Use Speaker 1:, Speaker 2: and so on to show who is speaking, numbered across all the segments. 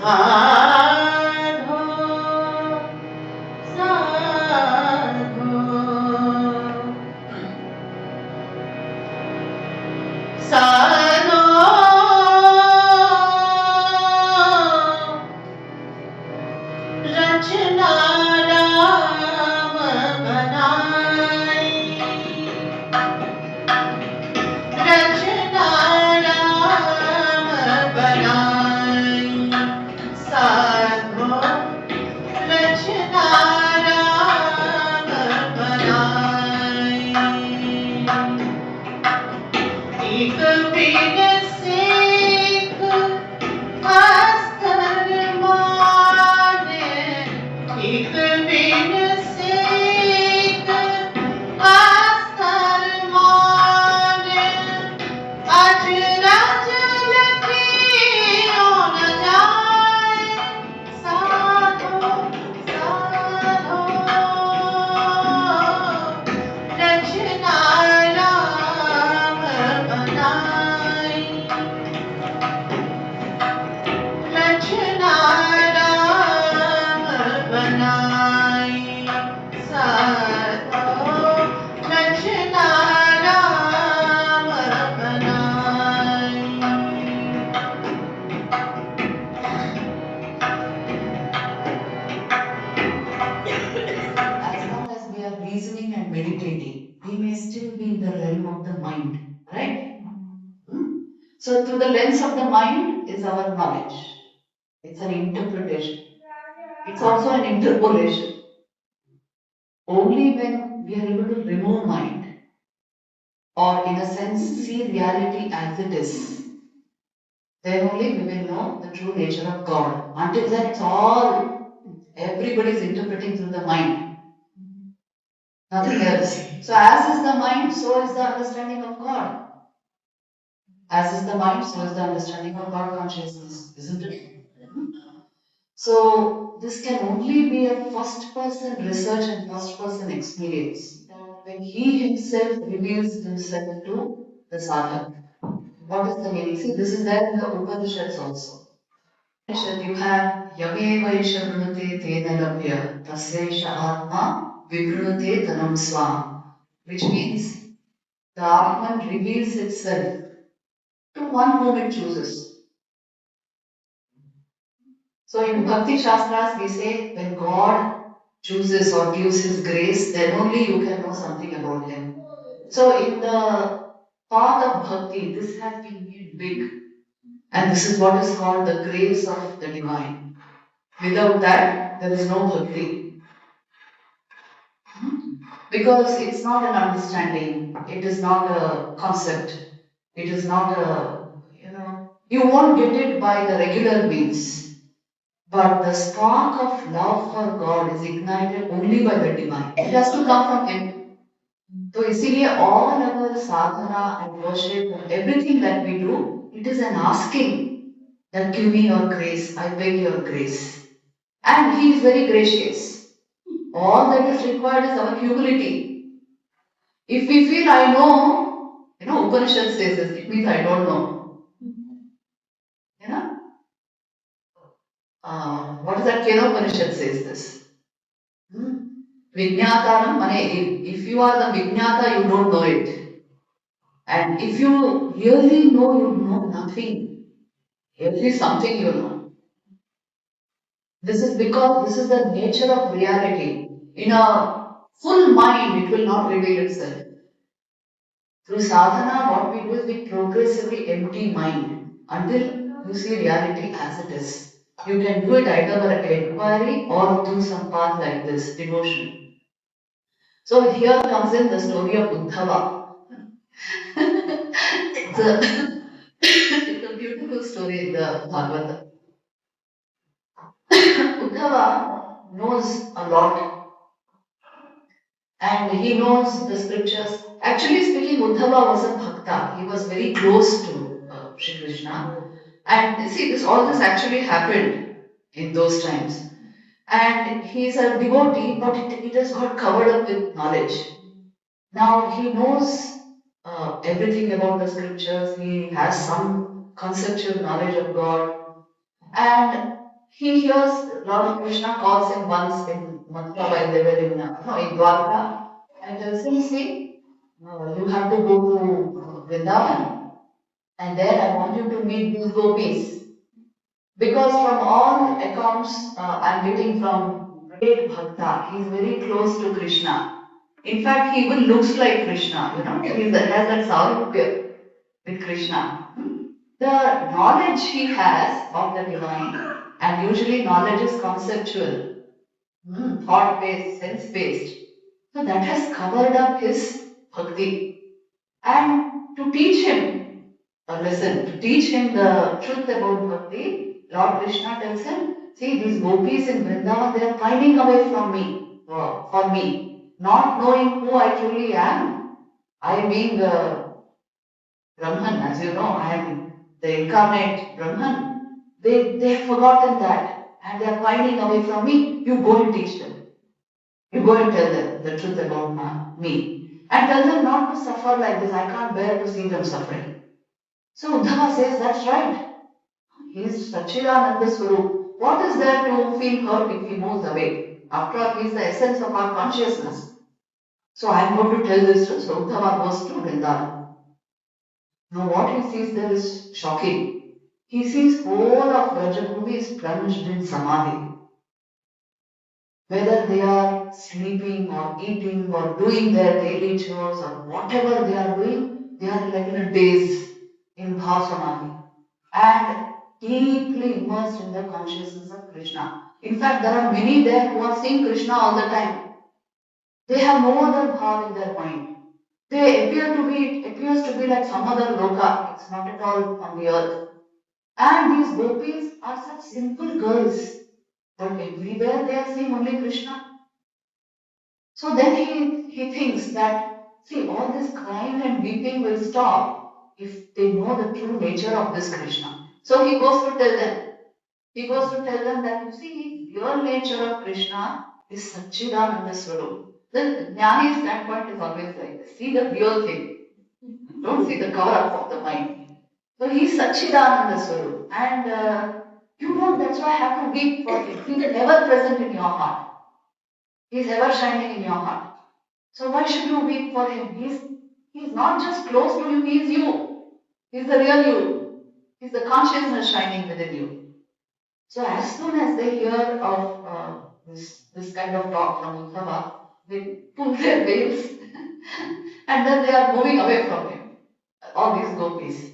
Speaker 1: साधो साधो साधो रचना राम बनाई रचना राम बनाई साधो रचना राम बनाई एक बिन सेक अस्तर माने एक बिन सेक अस्तर माने अजरज लखियों न जाए साधो साधो रचना राम बनाई रचना राम बनाई साधो रचना राम बनाई
Speaker 2: As long as we are reasoning and meditating, we may still be in the realm of the mind, right? So, through the lens of the mind is our knowledge. It's an interpretation. It's also an interpolation. Only when we are able to remove mind, or in a sense, see reality as it is, then only we will know the true nature of God. Until then, it's all everybody is interpreting through the mind. Nothing else. So, as is the mind, so is the understanding of God. As is the mind, so is the understanding of God consciousness, isn't it? So, this can only be a first person research and first person experience. When he himself reveals himself to the sadhak. What is the meaning? See, this is there in the Upanishads also. You have Yame Vaisha Vrunute Tena Labhya Tasesha Atma Vivrunute Tanam Swam, which means the Atman reveals itself to one whom it chooses. So in Bhakti Shastras we say when God chooses or gives His grace, then only you can know something about Him. So in the path of Bhakti, this has been made big. And this is what is called the grace of the divine. Without that, there is no Bhakti. Because it's not an understanding, it is not a concept, it is not a, you won't get it by the regular means. But the spark of love for God is ignited only by the divine. It has to come from Him. So, इसीलिए all our sadhana and worship and everything that we do, it is an asking that give me your grace, I beg your grace. And He is very gracious. All that is required is our humility. If we feel I know, Upanishad says this, it means I don't know. What is that? Kena Upanishad says this. Vijnataram, if you are the Vijnata, you don't know it. And if you really know, you know nothing. Every something you know. This is because this is the nature of reality. In a full mind, it will not reveal itself. Through sadhana, what we do is we progressively empty mind until you see reality as it is. You can do it either by inquiry or through some path like this, devotion. So here comes in the story of Uddhava. It's a beautiful story in the Bhagavatam. Uddhava knows a lot and he knows the scriptures. Actually speaking, Uddhava was a bhakta. He was very close to Shri Krishna. And see, all this actually happened in those times. And he is a devotee, but it has got covered up with knowledge. Now he knows everything about the scriptures. He has some conceptual knowledge of God. And he hears Lord Krishna calls him once in Mathura while they were in, no, in Dwarka, and tells him, see, you have to go to Vrindavan, and there I want you to meet these gopis. Because from all accounts I'm getting from great Bhakta, he is very close to Krishna. In fact, he even looks like Krishna, he has that sarupya with Krishna. The knowledge he has of the divine, and usually knowledge is conceptual, thought based, sense based. So that has covered up his bhakti. And to teach him a lesson, to teach him the truth about bhakti, Lord Krishna tells him, see, these gopis in Vrindavan, they are pining away from me, for me, not knowing who I truly am. I being Brahman, as you know, I am the incarnate Brahman. They have forgotten that and they are pining away from me. You go and teach them. You go and tell them the truth about me. And tell them not to suffer like this. I can't bear to see them suffering. So Uddhava says, that's right. He is Sachidananda Swarup. What is there to feel hurt if he moves away? After all, he is the essence of our consciousness. So I am going to tell this truth. So Uddhava goes to Vrindavan. Now what he sees there is shocking. He sees whole of Rajabhumi is plunged in samadhi. Whether they are sleeping or eating or doing their daily chores or whatever they are doing, they are like in a daze in bhav samadhi and deeply immersed in the consciousness of Krishna. In fact, there are many there who are seeing Krishna all the time. They have no other bhav in their mind. It appears to be like some other loka. It's not at all on the earth. And these gopis are such simple girls, but everywhere they are seeing only Krishna. So then he thinks that, see, all this crying and weeping will stop if they know the true nature of this Krishna. So he goes to tell them. He goes to tell them that, you see, real nature of Krishna is Satchidananda Swarup. The Jnani standpoint is always like this. See the real thing. Don't see the cover up of the mind. So he is Satchidananda Swarup. And you don't, that's why I have to weep for him. He is ever present in your heart. He is ever shining in your heart. So why should you weep for him? He's not just close to you, he is you. He is the real you. He is the consciousness shining within you. So as soon as they hear of this kind of talk from Uddhava, they pull their veils and then they are moving away from him, all these gopis.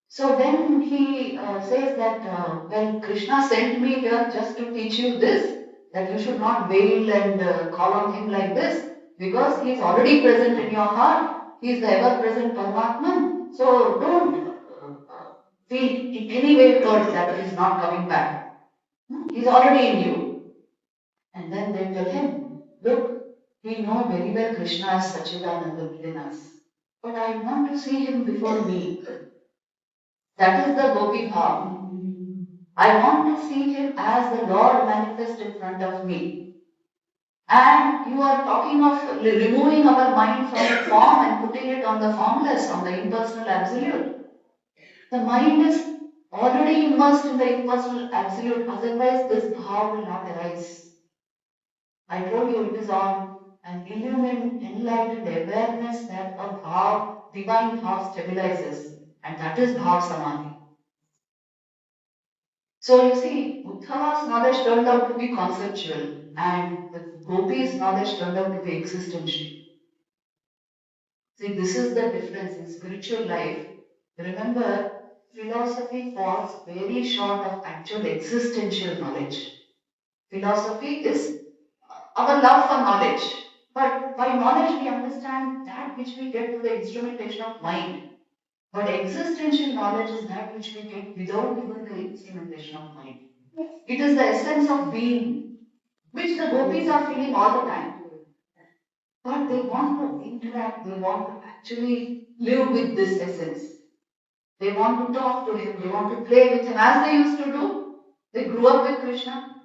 Speaker 2: So then he says that, well, Krishna sent me here just to teach you this, that you should not wail and call on him like this, because he is already present in your heart. He is the ever-present Paramatman. So don't feel in any way hurt that he is not coming back. He is already in you. And then they tell him, look, we know very well Krishna as Sachidananda within us, but I want to see him before me. That is the Gopi Bhav. I want to see him as the Lord manifest in front of me. And you are talking of removing our mind from the form and putting it on the formless, on the impersonal absolute. The mind is already immersed in the impersonal absolute, otherwise this bhav will not arise. I told you it is on an illumined, enlightened awareness that a bhav, divine bhav stabilizes, and that is bhav samadhi. So you see, Uddhava's knowledge turned out to be conceptual, and the gopis' knowledge turned out to be existential. See, this is the difference in spiritual life. Remember, philosophy falls very short of actual existential knowledge. Philosophy is our love for knowledge. But by knowledge, we understand that which we get through the instrumentation of mind. But existential knowledge is that which we get without even the instrumentation of mind. It is the essence of being, which the gopis are feeling all the time. But they want to interact, they want to actually live with this essence. They want to talk to him, they want to play with him as they used to do. They grew up with Krishna.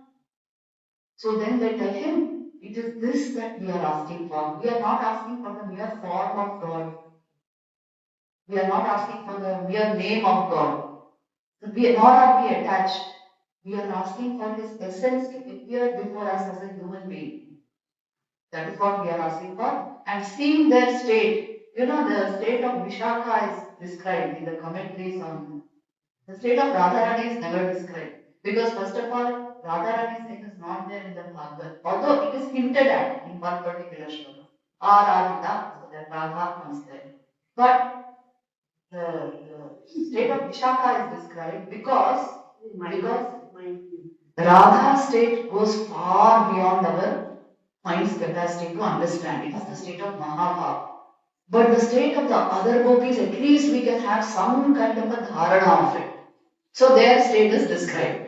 Speaker 2: So then they tell him, it is this that we are asking for. We are not asking for the mere form of God. We are not asking for the mere name of God. Nor are we attached. We are asking for his essence to appear before us as a human being. That is what we are asking for. And seeing their state, the state of Vishakha is described in the commentaries on the state of Radharani is never described. Because first of all, Radharani's name is not there in the Bhagavad, although it is hinted at in one particular shloka. Aradhita, so that Radha comes there. But the state of Vishakha is described because Radha's state goes far beyond our mind's capacity to understand. It is the state of Mahabhava. But the state of the other gopis, at least we can have some kind of a dharana of it. So their state is described.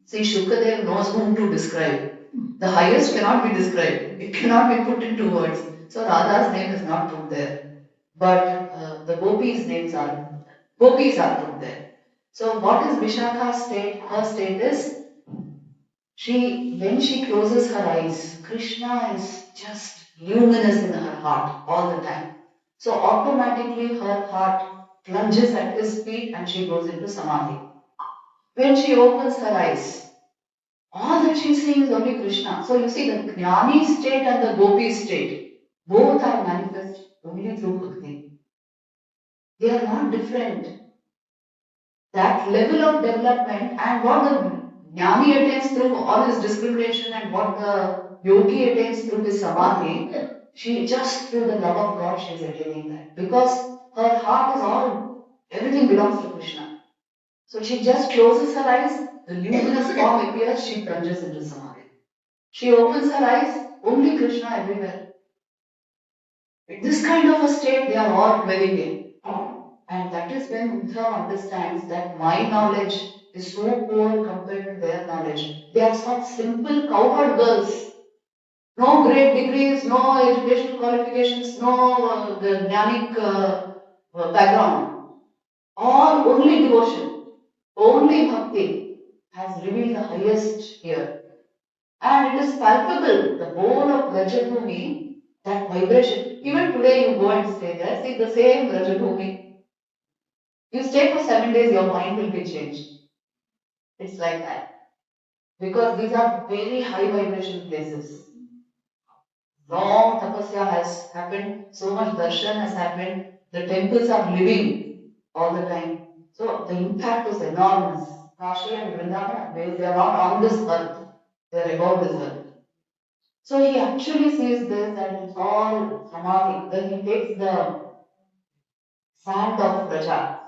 Speaker 2: See, Shukadev knows whom to describe. The highest cannot be described. It cannot be put into words. So Radha's name is not put there. But the gopis are put there. So what is Vishakha's state? Her state is when she closes her eyes, Krishna is just luminous in her heart all the time. So automatically her heart plunges at his feet and she goes into samadhi. When she opens her eyes, all that she is seeing is only Krishna. So you see the Jnani state and the Gopi state, both are manifest only through bhakti. They are not different. That level of development and what the Jnani attains through all his discrimination and what the yogi attains through his samadhi, she just through the love of God she is attaining that. Because her heart is everything belongs to Krishna. So she just closes her eyes, the luminous form appears, she plunges into samadhi. She opens her eyes, only Krishna everywhere. In this kind of a state, they are all dwelling in. And that is when Buddha understands that my knowledge is so poor compared to their knowledge. They are such simple cowherd girls. No great degrees, no educational qualifications, no the jnanic background. All only devotion, only bhakti has revealed the highest here. And it is palpable, the whole of Rajabhumi, that vibration. Even today you go and stay there, see the same Rajabhumi. You stay for 7 days, your mind will be changed. It's like that. Because these are very high vibration places. Long tapasya has happened, so much darshan has happened, the temples are living all the time. So the impact is enormous. Kashi and Vrindavan, they are not on this earth, they are above this earth. So he actually sees this and it's all samadhi. Then he takes the sand of Raja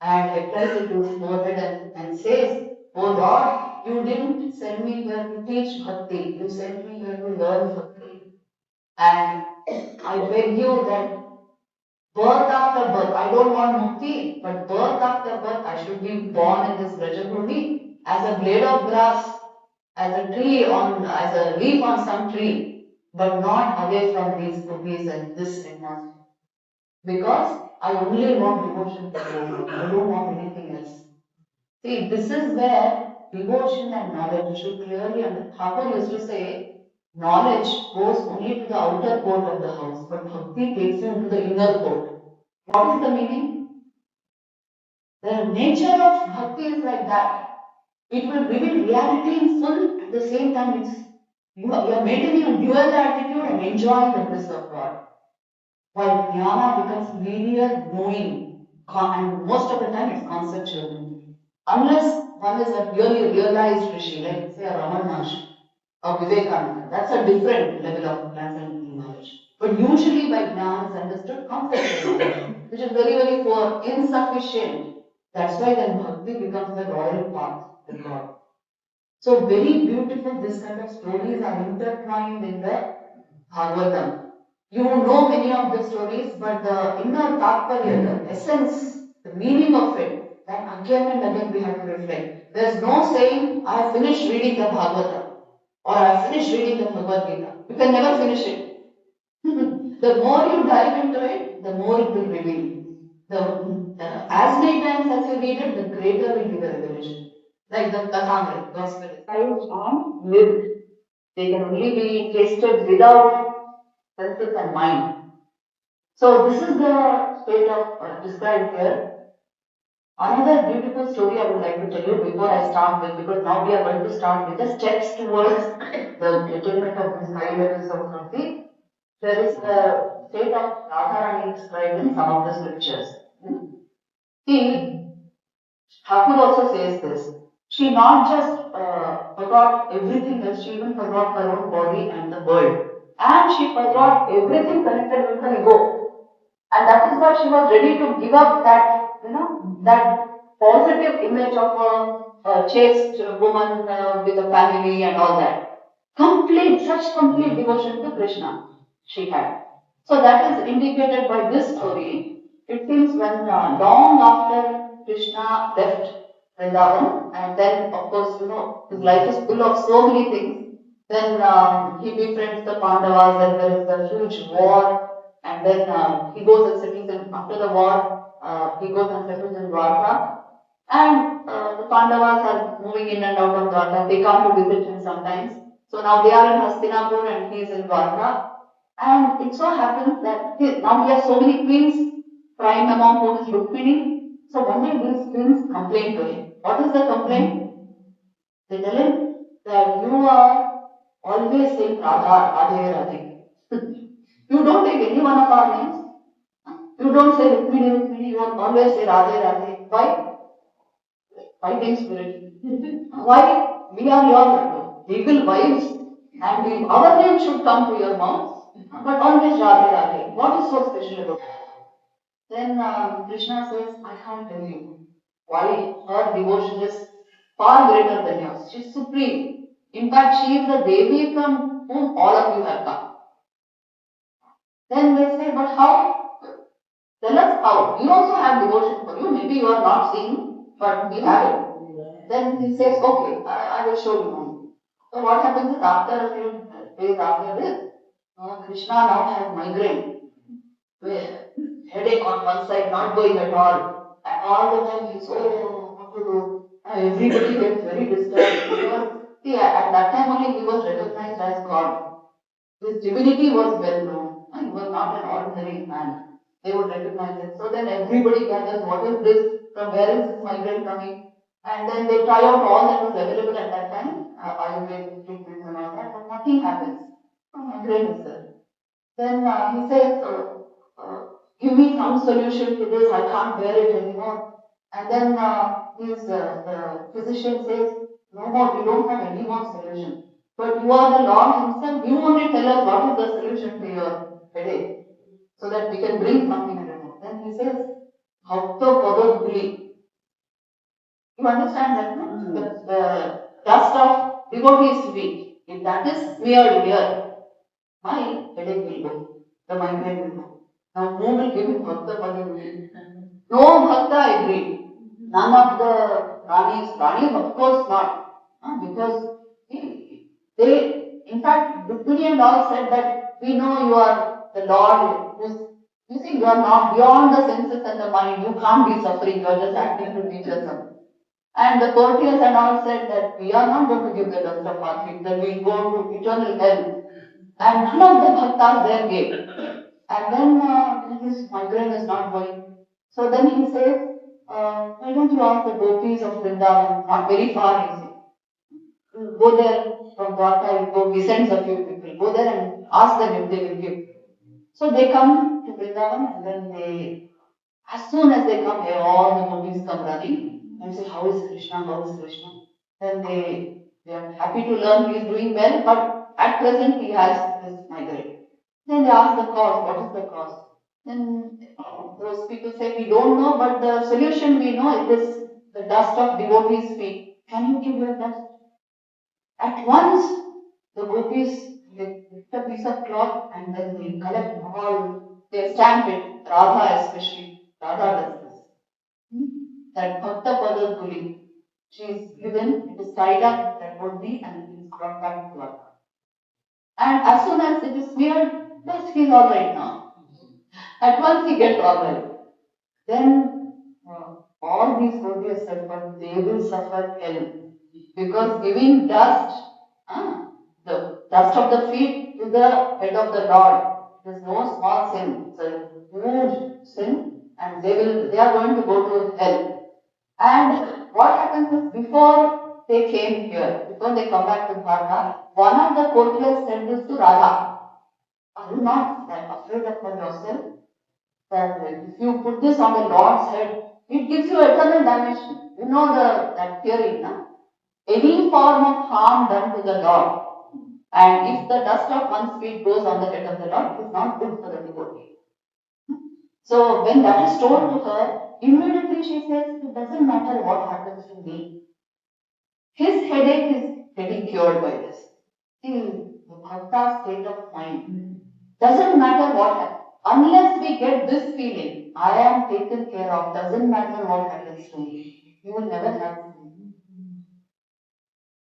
Speaker 2: and applies it to his forehead and says, "Oh Lord, you didn't send me here to teach bhakti, you sent me here to learn bhakti. And I beg you that birth after birth, I don't want mukti, but birth after birth, I should be born in this Rajabhumi as a blade of grass, as a tree as a leaf on some tree, but not away from these cookies and this atmosphere. Because I only want devotion to God. I don't want anything else. See, this is where devotion and knowledge should clearly understand. Thakur used to say, knowledge goes only to the outer court of the house, but bhakti takes you to the inner court. What is the meaning? The nature of bhakti is like that. It will reveal reality in full, at the same time you are maintaining a dual attitude and enjoying the bliss of God. While jnana becomes linear knowing, and most of the time it's conceptual. Unless one is a really realized rishi, like say a Raman Maharshi or Vivekananda, that's a different level of transcendental knowledge. But usually by jnana is understood conceptual knowledge, which is very, very poor, insufficient. That's why then bhakti becomes the royal path to God. So very beautiful, this kind of stories are intertwined in the Bhagavatam. You know many of the stories, but the inner tattparya, the essence, the meaning of it, that again and again we have to reflect. There's no saying, I have finished reading the Bhagavatam or I have finished reading the Bhagavad Gita. You can never finish it. The more you dive into it, the more it will reveal. As many times as you read it, the greater will be the revelation. Like the Kathamrit, Gospel. And lived. They can only be tasted without senses and mind. So this is the state of described here. Another beautiful story I would like to tell you before I start with, because now we are going to start with the steps towards the attainment of these high levels of bhakti. There is the state of Radharani described in some of the scriptures. See, Thakur also says this. She not just forgot everything else, she even forgot her own body and the world. And she forgot everything connected with her ego. And that is why she was ready to give up that, that positive image of a chaste woman with a family and all that. Such complete devotion to Krishna she had. So that is indicated by this story. It seems when long after Krishna left Vrindavan, and then of course, his life is full of so many things. Then he befriends the Pandavas, then there is a huge war, and then he goes and settles in, after the war, he goes and settles in Dwarka. And the Pandavas are moving in and out of Dwarka. They come to visit him sometimes. So now they are in Hastinapur and he is in Dwarka. And it so happens that now we have so many queens, prime among whom is Rukmini. So one day these queens complain to him. What is the complaint? They tell him that you are always saying Radha, Radhe, Radhe. You don't take any one of our names. You don't say Rukmini, Rukmini. You always say Radhe, Radhe. Why? Fighting spirit. Why? We are your legal wives and our name should come to your mouth. But always Radhe, Radhe. What is so special about it? Then Krishna says, I can't tell you why her devotion is far greater than yours. She is supreme. In fact, she is the Devi from whom all of you have come. Then they say, but how? Tell us how. We also have devotion for you. Maybe you are not seeing, but we have it. Then he says, okay, I will show you. So what happens is after a few days after this, Krishna now has migraine. Headache on one side, not going at all. And all the time he's, oh, what to do? Everybody gets very disturbed because, see, at that time only he was recognized as God. His divinity was well known. He was not an ordinary man. They would recognize it. So then everybody gathers, what is this? From where is this migrant coming? And then they try out all that was available at that time, Ayurvedic treatments and all that, but nothing happens. So migraine is there. Then he says, give me some solution to this, I can't bear it anymore. And then the physician says, no more, we don't have any more solution. But you are the Lord Himself, you only tell us what is the solution to your headache, so that we can bring something and remove. Then he says, Bhakta Padadguli. You understand that, no? The dust of devotee's feet, if that is smeared here, my headache will go, the migraine will go. Now, who will give him Bhakta Padadguli? No Bhakta agreed. None of the Ranis of course not. Because they, in fact, Rukmini and all said that we know you are the Lord who's, you see, you are not beyond the senses and the mind. You can't be suffering, you are just acting to teach us something. And the courtiers and all said that we are not going to give the dust of our feet, that we go to eternal hell. And none of the bhaktas there gave. And then his migraine is not going. So then he says, why don't you ask the gopis of Vrindavan, not very far, he says. Go there from Dwarka, go, he sends a few people, go there and ask them if they will give. So they come to Vrindavan and then they, as soon as they come here, all the gopis come running and say, how is Krishna, how is Krishna? Then they are happy to learn he is doing well, but at present he has this migraine. Then they ask the cause, what is the cause? Then those people say, we don't know, but the solution we know, it is the dust of devotees' feet. Can you give your dust? At once, the gopis they lift a piece of cloth and then they collect all, they stamp it, Radha especially. Radha does this. That Bhakta Padadguli, she is given, it is tied up, that would be, and it is brought back to Radha. And as soon as it is smeared, yes, he is alright now. At once he gets alright. Then all these devotees suffer, they will suffer hell. Because giving dust, the dust of the feet to the head of the Lord, it is no small sin. It's a huge sin, and they are going to go to hell. And what happens is before they came here, before they come back to Dwarka, one of the courtiers said this to Radha, are you not like afraid of for yourself? That if you put this on the Lord's head, it gives you eternal damnation. You know that theory, no? Any form of harm done to the Lord, and if the dust of one's feet goes on the head of the Lord, it is not good for the devotee. So when that is told to her, immediately she says, it doesn't matter what happens to me. His headache is getting cured by this. See, the bhakta's state of mind. Doesn't matter what happens. Unless we get this feeling, I am taken care of, doesn't matter what happens to me. You will never have to.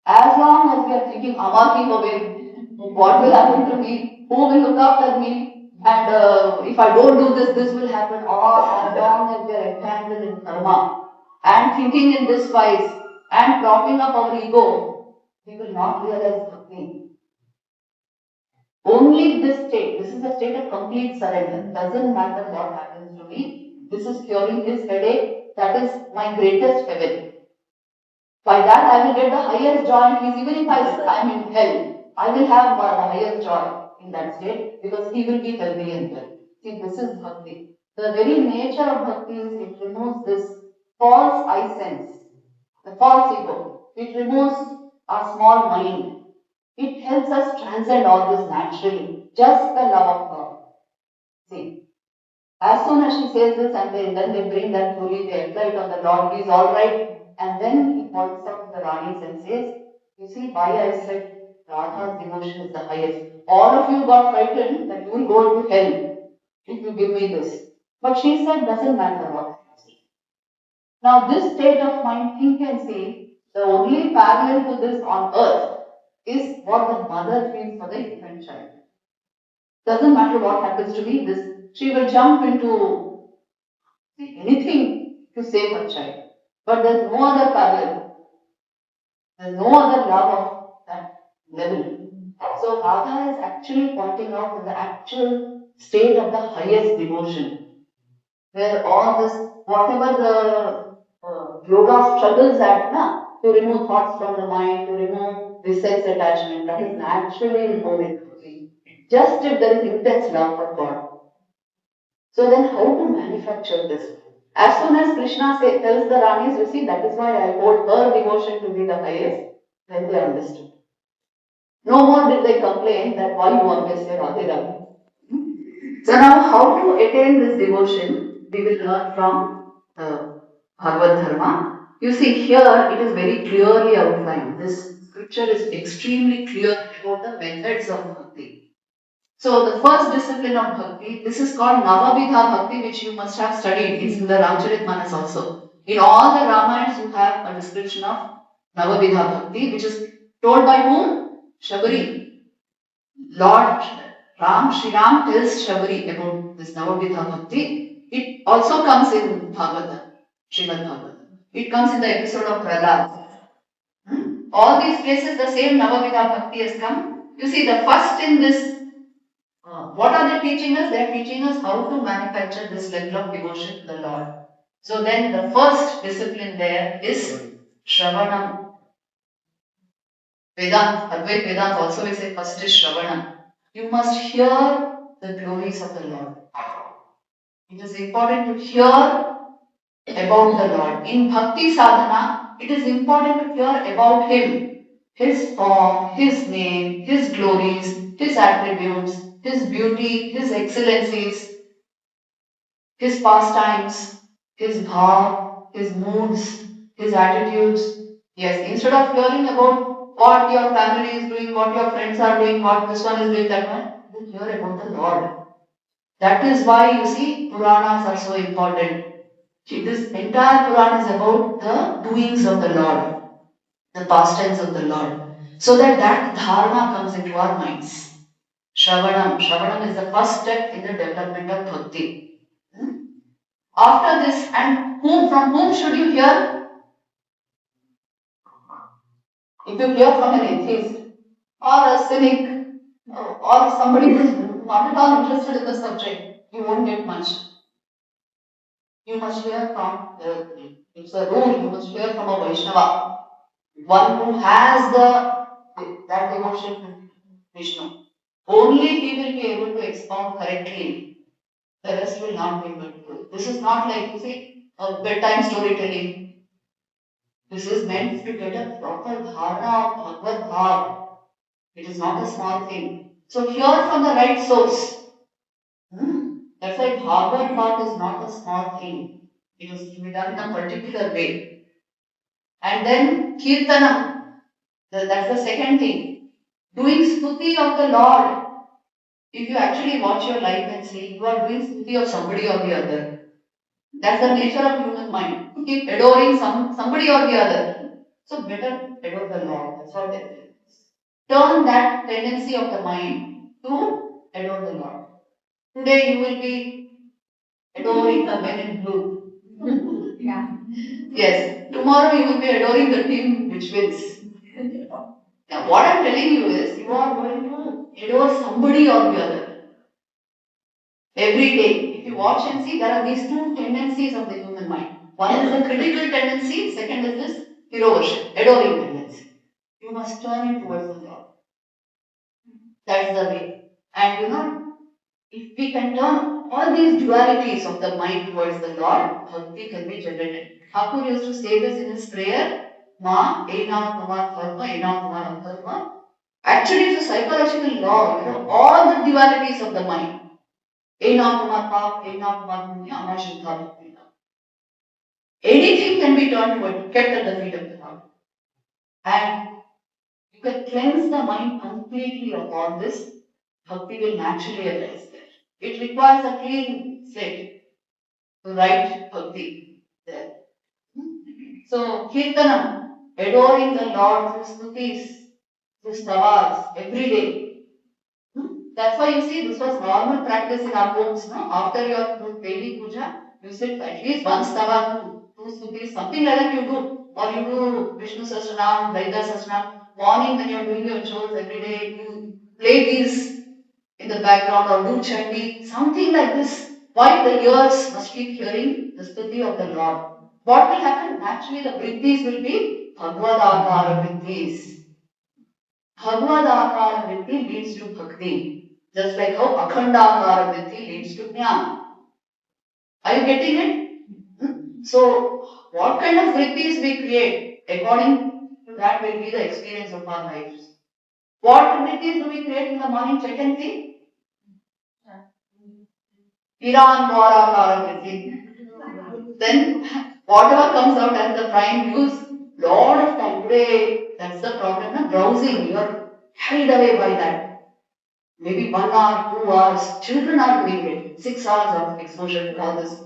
Speaker 2: As long as we are thinking, Amaki hobe, what will happen to me? Who will look after me? And if I don't do this, this will happen. Or as long as we are entangled in karma and thinking in this wise and propping up our ego, we will not realize bhakti. Only this state, this is a state of complete surrender. Doesn't matter what happens to me. This is curing his headache. That is my greatest heaven. By that I will get the highest joy in peace. Even if I am in hell, I will have the highest joy in that state because he will be healthy and well. See, this is bhakti. The very nature of bhakti is it removes this false I sense, the false ego. It removes our small mind. It helps us transcend all this naturally. Just the love of God. See, as soon as she says this and then they bring that fully, they apply it on the Lord, he is alright. And then he points out the Ranis and says, you see why I said Radha's devotion is the highest. All of you got frightened that you will go into hell if you give me this. But she said, doesn't matter what. Now this state of mind, think and see, the only parallel to this on earth is what the mother feels for the infant child. Doesn't matter what happens to me, this she will jump into anything to save her child. But there's no other parallel. There's no other love of that level. So Radha is actually pointing out the actual state of the highest devotion, where all this, whatever the yoga struggles at, to remove thoughts from the mind, to remove this sense attachment, that is naturally removed. Just if there is intense love for God. So then how to manufacture this? As soon as Krishna tells the Ranis, you see, that is why I hold her devotion to be the highest, then they understood. No more did they complain that why you always say Radhe Radhe. So now how to attain this devotion, we will learn from Bhagavad Dharma. You see here it is very clearly outlined. This scripture is extremely clear about the methods of bhakti. So the first discipline of bhakti, this is called Navavidha Bhakti, which you must have studied. It's in the Ramcharitmanas also. In all the Ramayans, you have a description of Navavidha Bhakti, which is told by whom? Shabari. Lord Ram, Sri Ram tells Shabari about this Navavidha Bhakti. It also comes in Bhagavatam, Srimad Bhagavatam. It comes in the episode of Prahlad. All these places, the same Navavidha Bhakti has come. You see, the first in this what are they teaching us? They are teaching us how to manufacture this level of devotion to the Lord. So then the first discipline there is Shravanam. Vedant, Advait Vedant also we say first is Shravanam. You must hear the glories of the Lord. It is important to hear about the Lord. In Bhakti Sadhana, it is important to hear about Him, His form, His name, His glories, His attributes, His beauty, His excellencies, His pastimes, His bhav, His moods, His attitudes. Yes, instead of hearing about what your family is doing, what your friends are doing, what this one is doing, that one, you hear about the Lord. That is why you see Puranas are so important. This entire Puran is about the doings of the Lord, the pastimes of the Lord. So that dharma comes into our minds. Shravanam is the first step in the development of bhakti. After this, and from whom should you hear? If you hear from an atheist or a cynic or somebody who is not at all interested in the subject, you won't get much. You must hear from the It's a rule you must hear from a Vaishnava, one who has that devotion to Vishnu. Only he will be able to expound correctly. The rest will not be able to do. This is not like, you see, a bedtime storytelling. This is meant to get a proper dharana of Bhagavad Bhav. It is not a small thing. So hear from the right source. That's why Bhagavad part is not a small thing. It is to be done in a particular way. And then Kirtanam, that's the second thing. Doing stuti of the Lord. If you actually watch your life and see, you are doing stuti of somebody or the other. That's the nature of human mind. To keep adoring somebody or the other. So better adore the Lord. That's what it is. Turn that tendency of the mind to adore the Lord. Today you will be adoring the men in blue. Yeah. Yes. Tomorrow you will be adoring the team which wins. Now what I'm telling you is you are going to adore somebody or the other. Every day. If you watch and see, there are these two tendencies of the human mind. One is the critical tendency, second is this hero worship, adoring tendency. You must turn it towards the Lord. That's the way. And if we can turn all these dualities of the mind towards the Lord, bhakti can be generated. Thakur used to say this in his prayer, Ma, Ena Kumar Dharma, Ena Kumar Dharma. Actually, it's a psychological law, all the dualities of the mind. Ena Kumar Pap, Ena Kumar Punya, Amashintha Bhakti. Anything can be turned toward, kept at the feet of the Lord. And you can cleanse the mind completely of all this, bhakti will naturally arise there. It requires a clean slate to write bhakti there. So, Kirtanam, adoring the Lord through stutis, through stavas, every day. That's why you see this was normal practice in our homes. No? After your daily puja, you sit at least one stava, two stutis, something like that you do. Or you do Vishnu Sahasranam, Vaida Sahasranam. Morning when you're doing your chores every day, you play these in the background or do chandi, something like this. Why the ears must keep hearing the stuti of the Lord? What will happen? Naturally, the vrittis will be Bhagavad vrittis. Bhagavad vritti leads to bhakti, just like how Akhandakara vritti leads to jnana. Are you getting it? So, what kind of vrittis we create, according to that will be the experience of our lives. What vrittis do we create in the morning? Check and see. Iran Dwarakara vritti. Then, whatever comes out as the prime news, lot of time today, that's the problem, browsing, you are carried away by that. Maybe 1 hour, 2 hours, children are doing it, 6 hours of exposure to all this.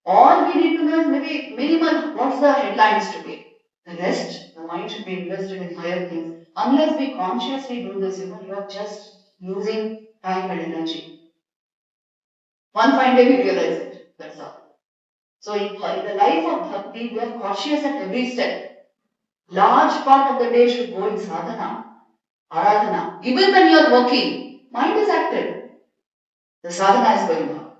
Speaker 2: All we need to know is maybe minimal, what's the headlines today? The rest, the mind should be invested in higher things. Unless we consciously do this, you are just losing time and energy. One fine day we realize it, that's all. So in the life of bhakti, we are cautious at every step. Large part of the day should go in sadhana, aradhana. Even when you are working, mind is active. The sadhana is going on.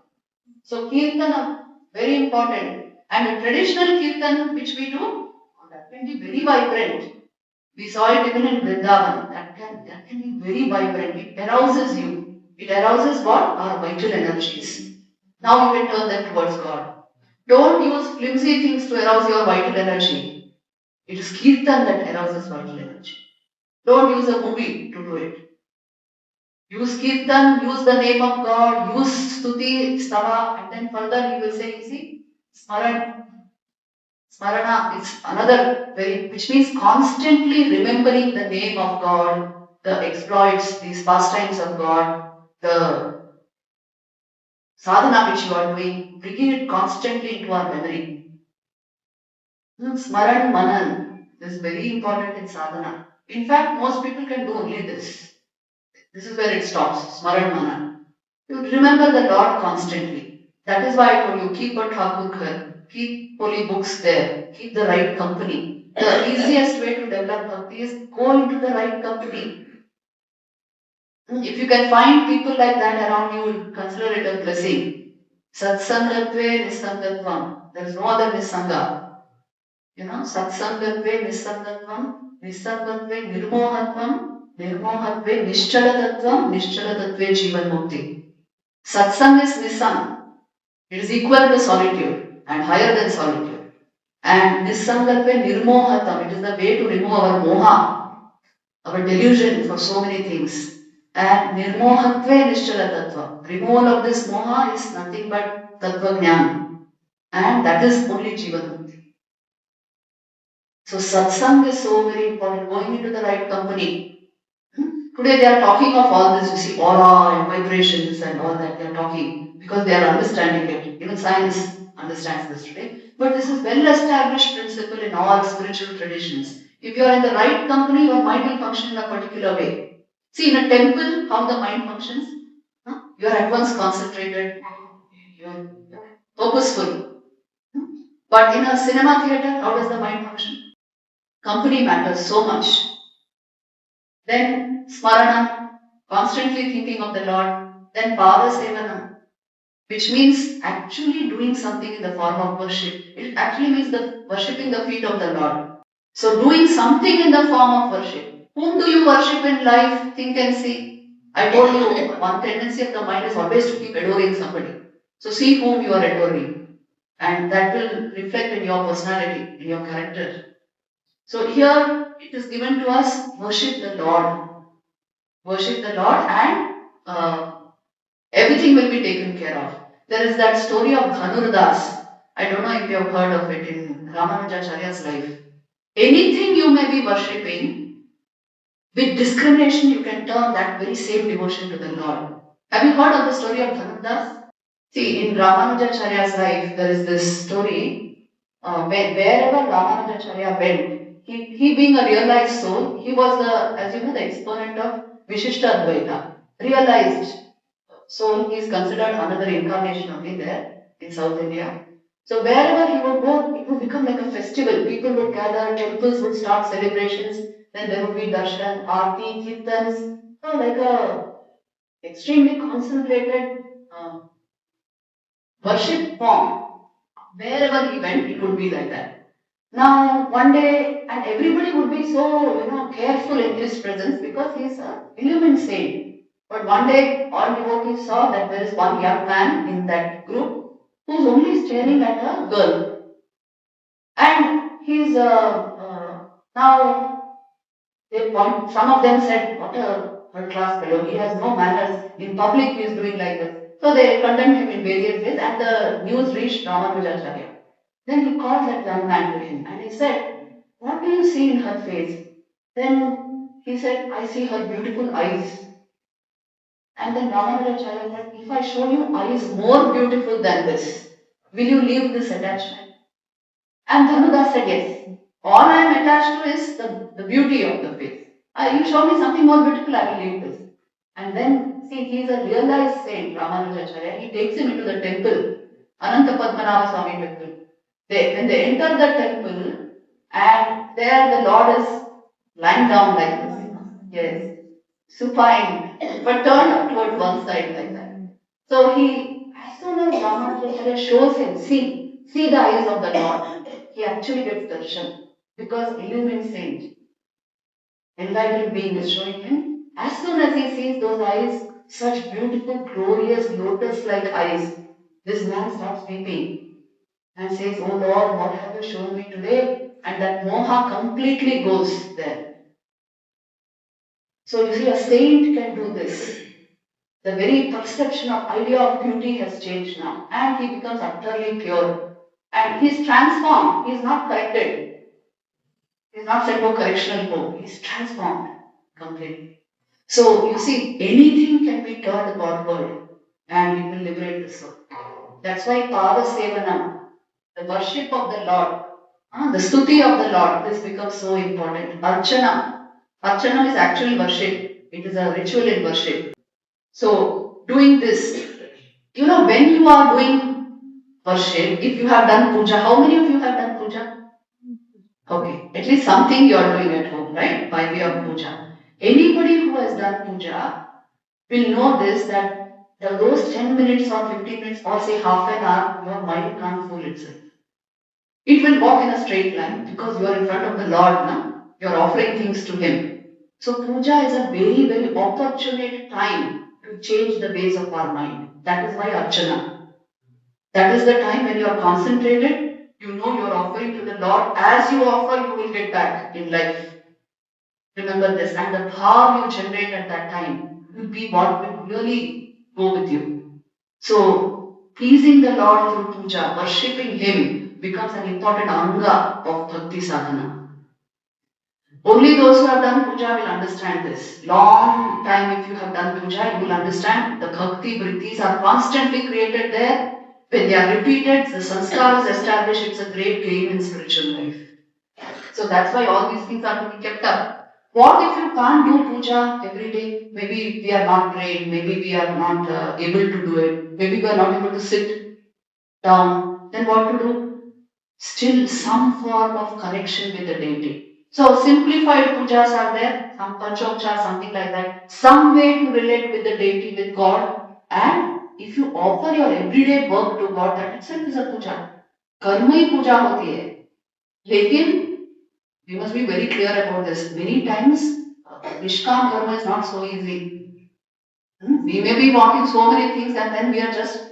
Speaker 2: So kirtana, very important. And the traditional kirtan which we do, that can be very vibrant. We saw it even in Vrindavan. That can be very vibrant. It arouses you. It arouses what? Our vital energies. Now you can turn them towards God. Don't use flimsy things to arouse your vital energy. It is kirtan that arouses vital energy. Don't use a movie to do it. Use kirtan, use the name of God, use stuti, stava, and then further you will say, you see, smaran. Smarana is another very, which means constantly remembering the name of God, the exploits, these pastimes of God, the sadhana which you are doing, bringing it constantly into our memory. Smaran Manan is very important in sadhana. In fact, most people can do only this. This is where it stops. Smaran Manan. You remember the Lord constantly. That is why I told you, keep a Thakur, keep holy books there, keep the right company. The easiest way to develop bhakti is go into the right company. If you can find people like that around you, consider it a blessing. Satsangatve nisangatvam. There is no other nisanga. Satsangatve nisangatvam, nisangatve nirmohatvam, nirmohatve nishchalatatvam, nishchalatatve jivan mukti. Satsang is nisang. It is equal to solitude and higher than solitude. And nisangatve nirmohatam. It is the way to remove our moha, our delusion for so many things. And nirmohatve nishchalatattva. Removal of this moha is nothing but tattva jnana. And that is only jivan mukti. So satsang is so very important, going into the right company. Today they are talking of all this, you see, aura and vibrations and all that they are talking because they are understanding it. Even science understands this today. But this is well established principle in all spiritual traditions. If you are in the right company, your mind will function in a particular way. See, in a temple, how the mind functions? You are at once concentrated, you are purposeful. But in a cinema theater, how does the mind function? Company matters so much. Then smarana, constantly thinking of the Lord. Then pada which means actually doing something in the form of worship. It actually means the worshipping the feet of the Lord. So doing something in the form of worship. Whom do you worship in life? Think and see. I told you one tendency of the mind is always to keep adoring somebody. So see whom you are adoring, and that will reflect in your personality, in your character. So here it is given to us, worship the Lord. Worship the Lord and everything will be taken care of. There is that story of Dhanurdas. I don't know if you have heard of it in Ramanujacharya's life. Anything you may be worshipping, with discrimination you can turn that very same devotion to the Lord. Have you heard of the story of Dhanurdas? See, in Ramanujacharya's life, there is this story wherever Ramanujacharya went, he being a realized soul, he was the, as you know, the exponent of Vishishta Advaita, realized. So he is considered another incarnation of it there in South India. So wherever he would go, it would become like a festival. People would gather, temples would start celebrations, then there would be darshan, aarti, kirtans, so like a extremely concentrated worship form. Wherever he went, it would be like that. Now, one day, and everybody would be so, careful in his presence because he is a illumined saint. But one day, all devotees saw that there is one young man in that group who is only staring at a girl. And he's now, some of them said, what a third class fellow, he has no manners. In public, he is doing like this. So they condemned him in various ways, and the news reached Ramanujacharya. Then he called that young man to him and he said, what do you see in her face? Then he said, I see her beautiful eyes. And then Ramanujacharya said, if I show you eyes more beautiful than this, will you leave this attachment? And Dhanuda said, yes. All I am attached to is the beauty of the face. You show me something more beautiful, I will leave this. And then, see, he is a realized saint, Ramanujacharya. He takes him into the temple, Ananta Padmanabha Swami temple. When they enter the temple, and there the Lord is lying down like this. Yes, supine, but turned up toward one side like that. So he, as soon as Ramanujacharya shows him, see the eyes of the Lord, he actually gets darshan because illumined saint, enlightened being is showing him. As soon as he sees those eyes, such beautiful, glorious, lotus-like eyes, this man starts weeping and says, oh Lord, what have you shown me today? And that moha completely goes there. So you see, a saint can do this. The very perception of idea of beauty has changed now, and he becomes utterly pure. And he is transformed. He is not corrected. He is not sent for correctional home. He is transformed completely. So you see, anything can be turned Godward, and it will liberate the soul. That's why Pada Sevanam, the worship of the Lord, the stuti of the Lord, this becomes so important. Archana. Archana is actually worship. It is a ritual in worship. So, doing this, when you are doing worship, if you have done puja, how many of you have done puja? Okay, at least something you are doing at home, right? By way of puja. Anybody who has done puja will know this that those 10 minutes or 15 minutes or say half an hour, your mind can't fool itself. It will walk in a straight line because you are in front of the Lord, na? You are offering things to Him. So puja is a very, very opportune time to change the ways of our mind. That is why archana. That is the time when you are concentrated, you know you are offering to the Lord. As you offer, you will get back in life. Remember this. And the bhav you generate at that time will be what will really go with you. So, pleasing the Lord through puja, worshipping Him becomes an important anga of bhakti sadhana. Only those who have done puja will understand this. Long time, if you have done puja, you will understand the bhakti vrittis are constantly created there. When they are repeated, the sanskar is established. It's a great gain in spiritual life. So that's why all these things are to be kept up. What if you can't do puja every day? Maybe we are not trained, maybe we are not able to do it, maybe we are not able to sit down. Then what to do? Still some form of connection with the deity. So simplified pujas are there, some panchokcha, something like that. Some way to relate with the deity, with God. And if you offer your everyday work to God, that itself is a puja. कर्म ही पूजा होती है. लेकिन we must be very clear about this. Many times, Nishkam karma is not so easy. We may be wanting so many things and then we are just,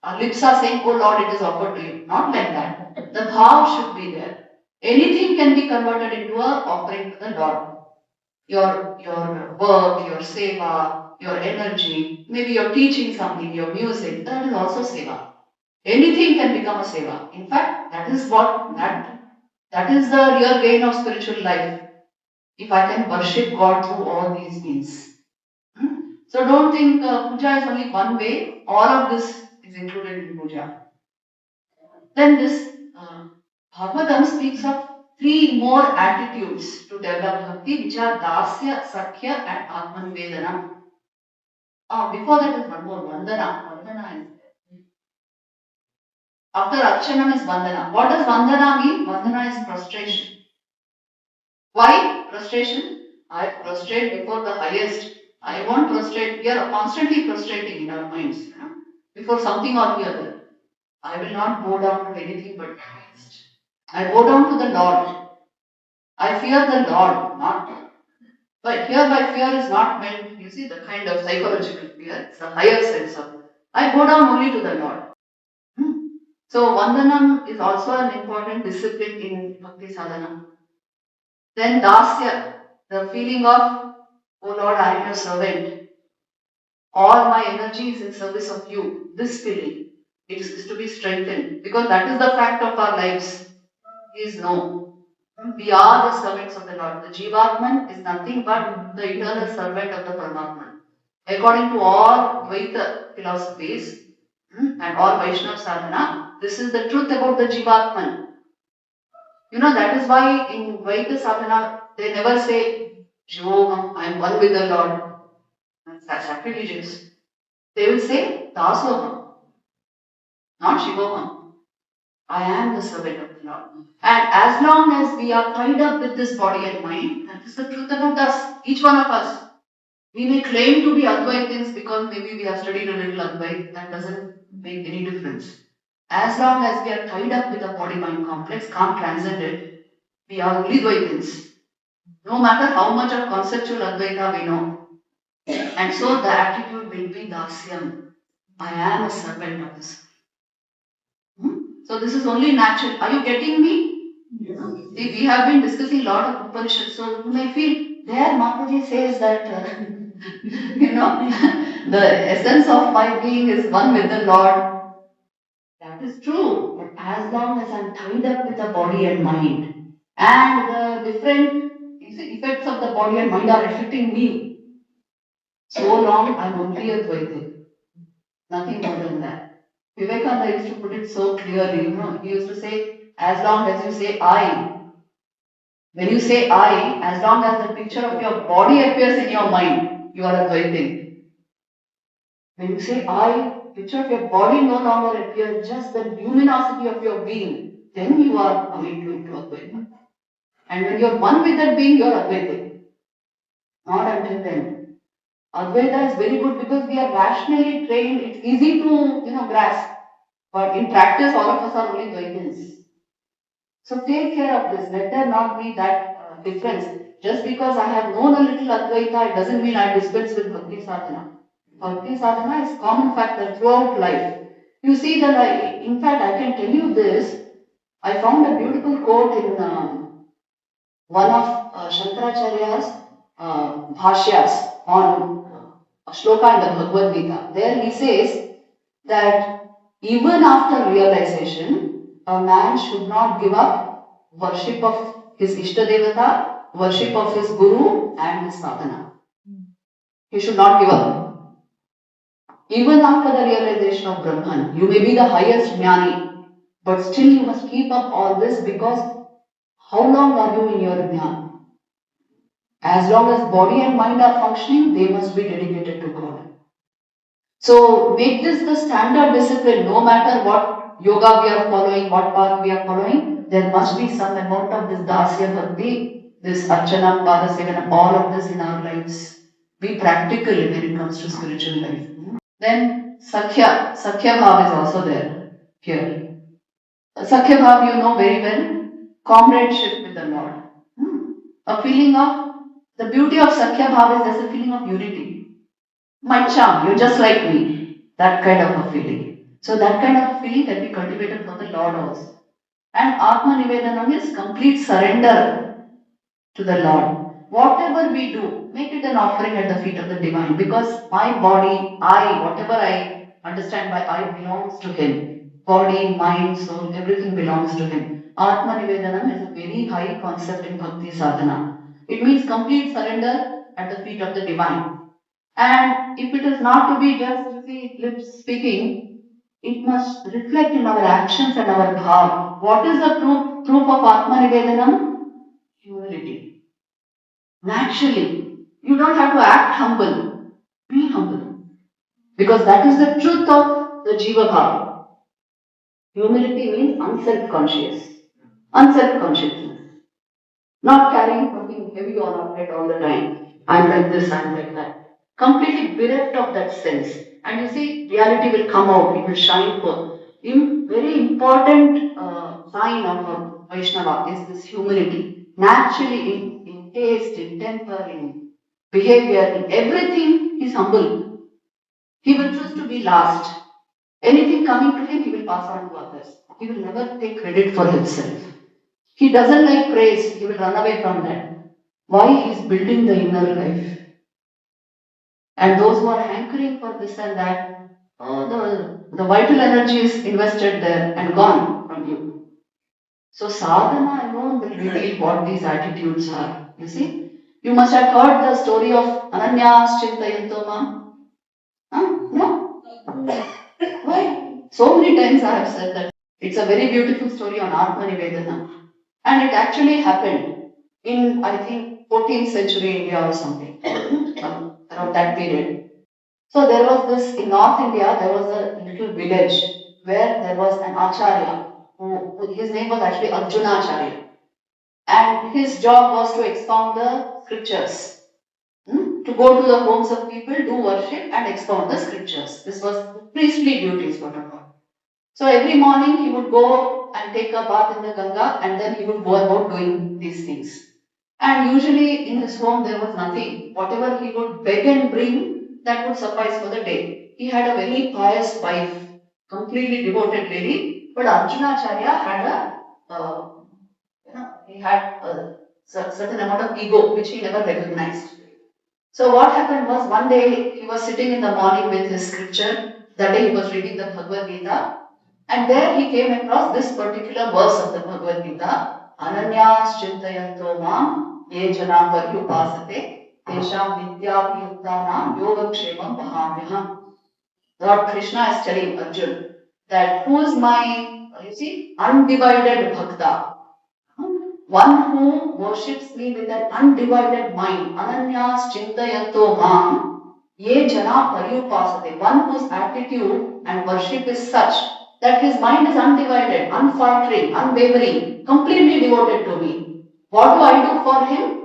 Speaker 2: our lips are saying, oh Lord, it is offered to you. Not like that. The bhav should be there. Anything can be converted into a offering to the Lord. Your work, your seva, your energy, maybe you're teaching something, your music, that is also seva. Anything can become a seva. In fact, that is the real gain of spiritual life. If I can worship God through all these means. So don't think puja is only one way. All of this is included in puja. Then this Bhagavatam speaks of three more attitudes to develop bhakti, which are dasya, sakhya, and atmanvedana. Before that is one more, vandana. Vandana is there. After archanam is vandana. What does vandana mean? Vandana is prostration. Why prostration? I prostrate before the highest. I won't prostrate. We are constantly prostrating in our minds, before something or the other. I will not bow down to anything but the highest. I bow down to the Lord. I fear the Lord, not. But here by fear is not meant, you see, the kind of psychological fear. It's a higher sense of. I bow down only to the Lord. Hmm. So Vandanam is also an important discipline in Bhakti Sadhana. Then dasya, the feeling of, oh Lord, I am your servant. All my energy is in service of you. This feeling is to be strengthened because that is the fact of our lives. Is no. We are the servants of the Lord. The Jivatman is nothing but the eternal servant of the Paramatman. According to all Dvaita philosophies and all Vaishnava sadhana, this is the truth about the Jivatman. That is why in Dvaita sadhana, they never say, Shivoham, I am one with the Lord. That's sacrilegious. They will say, Dasoham, not Shivoham. I am the servant of the Lord. And as long as we are tied up with this body and mind, that is the truth about us, each one of us. We may claim to be Advaitins because maybe we have studied a little Advait, that doesn't make any difference. As long as we are tied up with a body-mind complex, can't transcend it, we are only Dvaitins. No matter how much of conceptual Advaita we know. And so the attitude will be Dasyam. I am a servant of this. So this is only natural. Are you getting me? Yes. See, we have been discussing a lot of Upanishads. So you may feel, there Mataji says that, the essence of my being is one with the Lord. That is true. But as long as I'm tied up with the body and mind, and the different effects of the body and mind are affecting me, so long I'm only a Dvaitik. Nothing more than that. Vivekananda used to put it so clearly, he used to say, as long as you say I, when you say I, as long as the picture of your body appears in your mind, you are a Dvaitik. When you say I, picture of your body no longer appears, just the luminosity of your being, then you are coming to Advaita. And when you are one with that being, you are Advaita. Not until then. Advaita is very good because we are rationally trained, it's easy to grasp. But in practice, all of us are only Dvaitins. So take care of this. Let there not be that difference. Just because I have known a little Advaita, it doesn't mean I dispense with Bhakti Sadhana. Bhakti Sadhana is common factor throughout life. You see that in fact, I can tell you this. I found a beautiful quote in one of Shankaracharya's bhashyas on a shloka in the Bhagavad Gita. There he says that even after realization, a man should not give up worship of his Ishtadevata, worship of his Guru and his sadhana. He should not give up. Even after the realization of Brahman, you may be the highest jnani, but still you must keep up all this because how long are you in your jnana? As long as body and mind are functioning, they must be dedicated to God. So make this the standard discipline, no matter what yoga we are following, what path we are following, there must be some amount of this dasya bhakti, this archana, pada sevana, all of this in our lives. Be practical when it comes to spiritual life. Then Sakhya Bhav is also there here. Sakhya Bhav you know very well, comradeship with the Lord. A feeling of, the beauty of Sakhya Bhav is there's a feeling of unity. My charm, you're just like me. That kind of a feeling. So that kind of a feeling can be cultivated for the Lord also. And Atma Nivedanam is complete surrender to the Lord. Whatever we do, make it an offering at the feet of the divine. Because my body, whatever I understand by I belongs to Him. Body, mind, soul, everything belongs to Him. Atma Nivedanam is a very high concept in Bhakti Sadhana. It means complete surrender at the feet of the divine. And if it is not to be just lip speaking, it must reflect in our actions and our bhav. What is the proof of Atma Nivedanam? Humility. Naturally, you don't have to act humble. Be humble. Because that is the truth of the Jiva Bhav. Humility means unself-conscious. Unself-consciousness. Not carrying something heavy on our head all the time. I'm like this, I'm like that. Completely bereft of that sense. And you see, reality will come out, it will shine forth. Very important sign of a Vaishnava is this humility. Naturally, in taste, in temper, in behavior, in everything, he's humble. He will choose to be last. Anything coming to him, he will pass on to others. He will never take credit for himself. He doesn't like praise, he will run away from that. Why? He is building the inner life. And those who are hankering for this and that, the vital energy is invested there and gone from you. So sadhana alone will reveal what these attitudes are. You see? You must have heard the story of Ananyas Chintayanto Mam. Huh? No? Why? So many times I have said that. It's a very beautiful story on Atma Nivedana. And it actually happened in, I think, 14th century India or something, around that period. So there was this, in North India, there was a little village where there was an Acharya, his name was actually Arjuna Acharya. And his job was to expound the scriptures, to go to the homes of people, do worship and expound the scriptures. This was priestly duties, whatever. So every morning he would go and take a bath in the Ganga and then he would go about doing these things. And usually in his home there was nothing. Whatever he would beg and bring, that would suffice for the day. He had a very pious wife, completely devoted lady, but Arjunacharya had he had a certain amount of ego which he never recognized. So what happened was one day he was sitting in the morning with his scripture. That day he was reading the Bhagavad Gita. And there he came across this particular verse of the Bhagavad Gita, Ananyas Chintayanto Mam Ye Jana Paryupasate Tesham Vidyabhyuktanam Yogakshemam Mahamyaham. Lord Krishna is telling Arjun that who is my, undivided bhakta, one who worships me with an undivided mind, Ananyas Chintayanto Mam Ye Jana Paryupasate, one whose attitude and worship is such that his mind is undivided, unfaltering, unwavering, completely devoted to me. What do I do for him?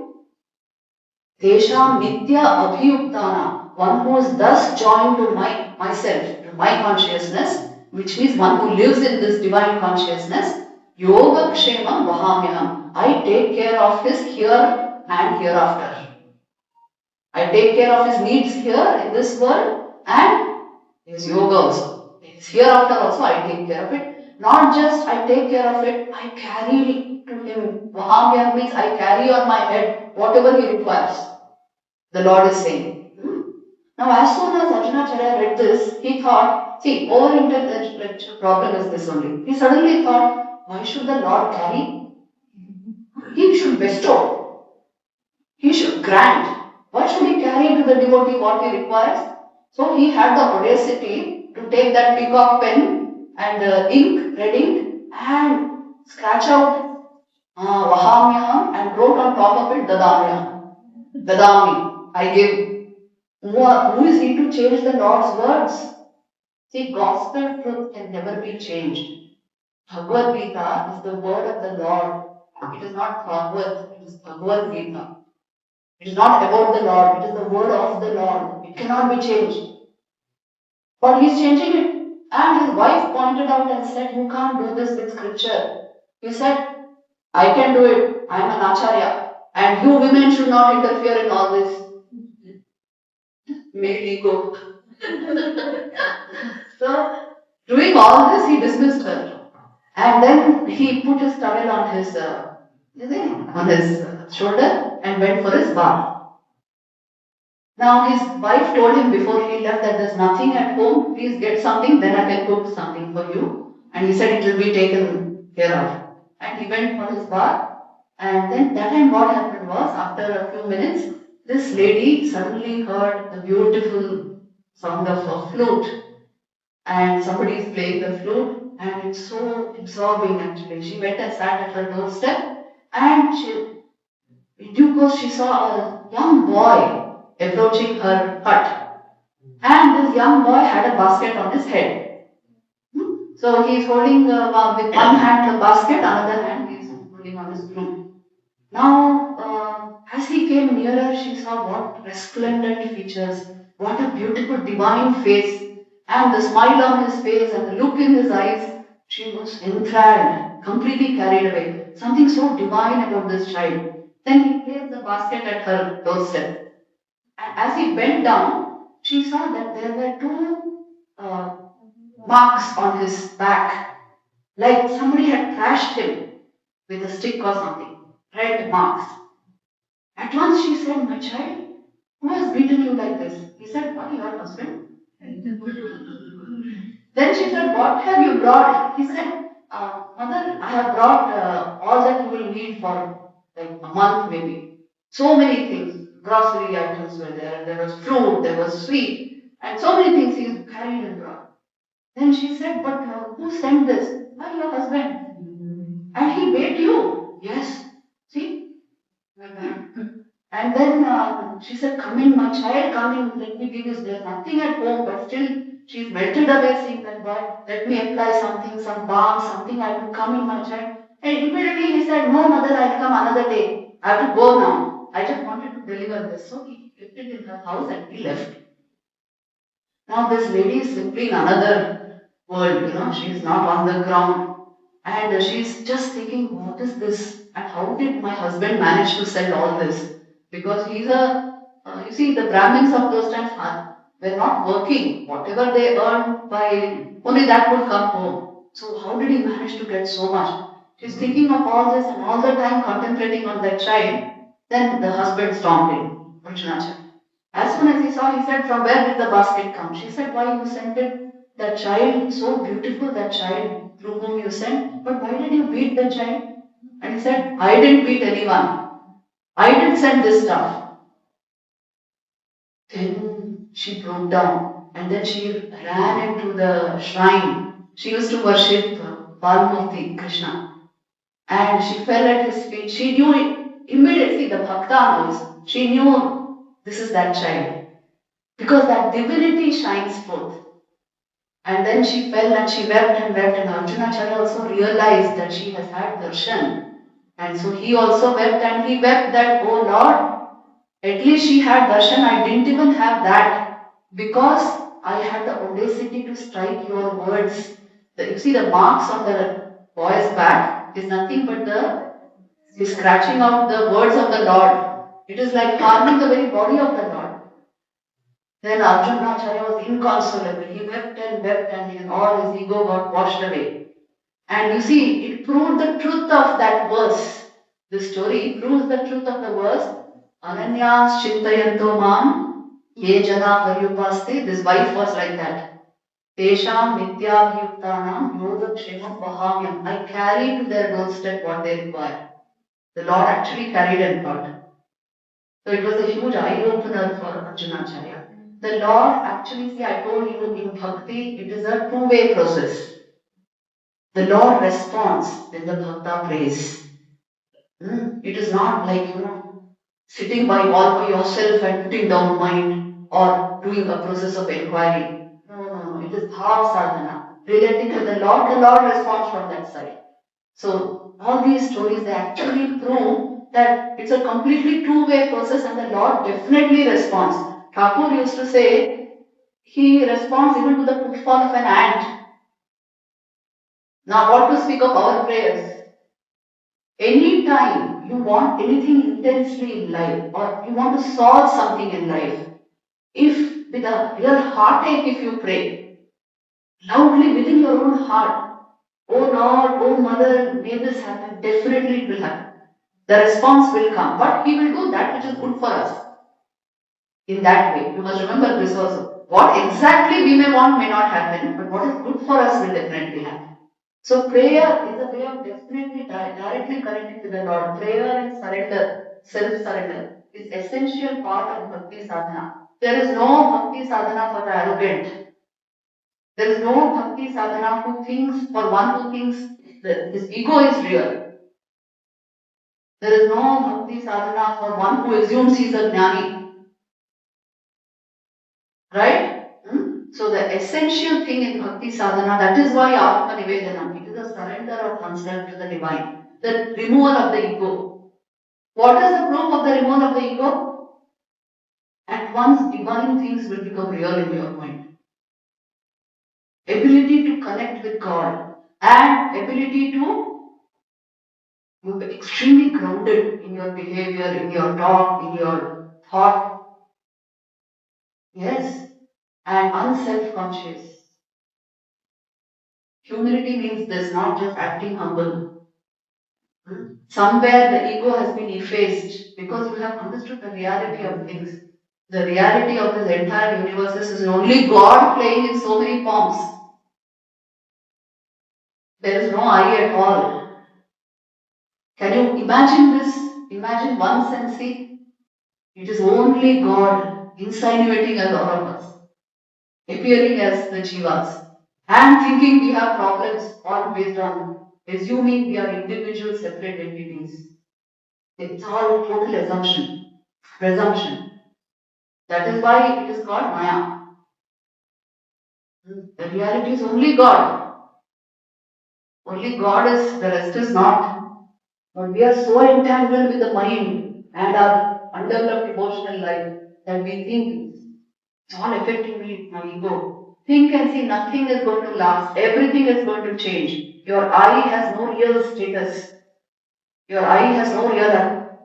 Speaker 2: Tesham Nitya Abhiyuktana, one who is thus joined to myself, to my consciousness, which means one who lives in this divine consciousness. Yogakshemam vahamyam. I take care of his here and hereafter. I take care of his needs here in this world and his yoga also. His hereafter also I take care of it. Not just I take care of it, I carry to him. Vahamyam means I carry on my head whatever he requires. The Lord is saying. Now, as soon as Arjunacharya read this, he thought, see, over-intellectual problem is this only. He suddenly thought, why should the Lord carry? He should bestow. He should grant. Why should he carry to the devotee what he requires? So he had the audacity to take that peacock pen and ink, red ink, and scratch out Vahamyam and wrote on top of it Dadamyam. Dadami. I give. Who is he to change the Lord's words? See, gospel truth can never be changed. Bhagavad Gita is the word of the Lord. It is not Bhagavad, it is Bhagavad Gita. It is not about the Lord, it is the word of the Lord. It cannot be changed. But he is changing it. And his wife pointed out and said, you can't do this with scripture. He said, I can do it. I am an acharya. And you women should not interfere in all this. Male ego. So, doing all this, he dismissed her. And then he put his towel on his shoulder and went for his bath. Now his wife told him before he left that there's nothing at home, please get something, then I can cook something for you. And he said it will be taken care of. And he went for his bath. And then that time what happened was, after a few minutes, this lady suddenly heard the beautiful sound of a flute. And somebody is playing the flute, and it's so absorbing actually. She went and sat at her doorstep, and in due course she saw a young boy approaching her hut. And this young boy had a basket on his head. So he is holding with one hand the basket, another hand he is holding on his flute. Now, as he came nearer, she saw what resplendent features, what a beautiful divine face, and the smile on his face and the look in his eyes. She was enthralled, completely carried away. Something so divine about this child. Then he placed the basket at her doorstep. And as he bent down, she saw that there were two marks on his back, like somebody had thrashed him with a stick or something. Red marks. At once she said, my child, who has beaten you like this? He said, what, your husband? Then she said, what have you brought? He said, mother, I have brought all that you will need for like a month maybe. So many things. Grocery items were there, there was fruit, there was sweet, and so many things he carried and brought. Then she said, but who sent this? Why, your husband. And he bade you? Yes. See? And then she said, come in, my child, come in, let me give you, there's nothing at home, but still she's melted away seeing that boy, let me apply something, some balm, something, I will come in, my child. And immediately he said, no, mother, I'll come another day. I have to go now. I just wanted to deliver this. So he kept it in her house and he left. Now this lady is simply in another world, she is not on the ground. And she's just thinking, what is this? And how did my husband manage to sell all this? Because he's you see, the Brahmins of those times were not working. Whatever they earned by, only that would come home. So how did he manage to get so much? She's thinking of all this and all the time contemplating on that child. Then the husband stormed in, Arjunacharya. As soon as he saw, he said, from where did the basket come? She said, why you sent it? That child, so beautiful, that child through whom you sent. But why did you beat the child? And he said, I didn't beat anyone. I didn't send this stuff. Then she broke down and then she ran into the shrine. She used to worship Balmurti, Krishna. And she fell at his feet. She knew it immediately, the Bhakta knows. She knew this is that child. Because that divinity shines forth. And then she fell and she wept and wept, and Arjunacharya also realized that she has had darshan. And so he also wept and he wept that, oh Lord, at least she had darshan, I didn't even have that. Because I had the audacity to strike your words. You see the marks on the boy's back, is nothing but the scratching out the words of the Lord. It is like harming the very body of the Lord. Then Arjunacharya was inconsolable. He wept and all his ego got washed away. And you see, it proved the truth of that verse. This story proves the truth of the verse. Ananyas chintayanto mam ye jana paryupaste. This wife was like that. Tesham nityabhyuktanam yogakshemam vahamyam. I carry to their doorstep what they require. The Lord actually carried and brought. So it was a huge eye-opener for Arjunacharya. The Lord actually, see, I told you in bhakti, it is a two-way process. The Lord responds when the bhakta prays. It is not like, sitting by all by yourself and putting down mind or doing a process of inquiry. No. It is bhav sadhana. Relating to the Lord responds from that side. So all these stories, they actually prove that it's a completely two-way process and the Lord definitely responds. Thakur used to say, he responds even to the footfall of an ant. Now what to speak of our prayers? Anytime you want anything intensely in life or you want to solve something in life, if with a real heartache if you pray, loudly within your own heart, oh Lord, oh Mother, may this happen, definitely it will happen. The response will come, but He will do that which is good for us. In that way, you must remember this also. What exactly we may want may not happen, but what is good for us will definitely happen. So prayer is a way of definitely directly connecting with the Lord. Prayer and surrender, self-surrender, is essential part of bhakti sadhana. There is no bhakti sadhana for the arrogant. There is no bhakti sadhana who thinks, for one who thinks that his ego is real. There is no bhakti sadhana for one who assumes he is a jnani. Right? So the essential thing in bhakti sadhana, that is why Atma Nivedanam, it is a surrender of oneself to the divine, the removal of the ego. What is the proof of the removal of the ego? At once divine things will become real in your mind. Ability to connect with God and ability to be extremely grounded in your behavior, in your talk, in your thought. Yes, and unself-conscious. Humility means this, not just acting humble. Somewhere the ego has been effaced because you have understood the reality of things. The reality of this entire universe is only God playing in so many forms. There is no I at all. Can you imagine this? Imagine one sensei. It is only God insinuating as all of us, appearing as the jivas, and thinking we have problems all based on assuming we are individual separate entities. It's all total assumption, presumption. That is why it is called Maya. The reality is only God. Only God is, the rest is not. But we are so entangled with the mind and our undeveloped emotional life that we think it's all affecting me, my ego. Think and see, nothing is going to last. Everything is going to change. Your I has no real status. Your I has no real,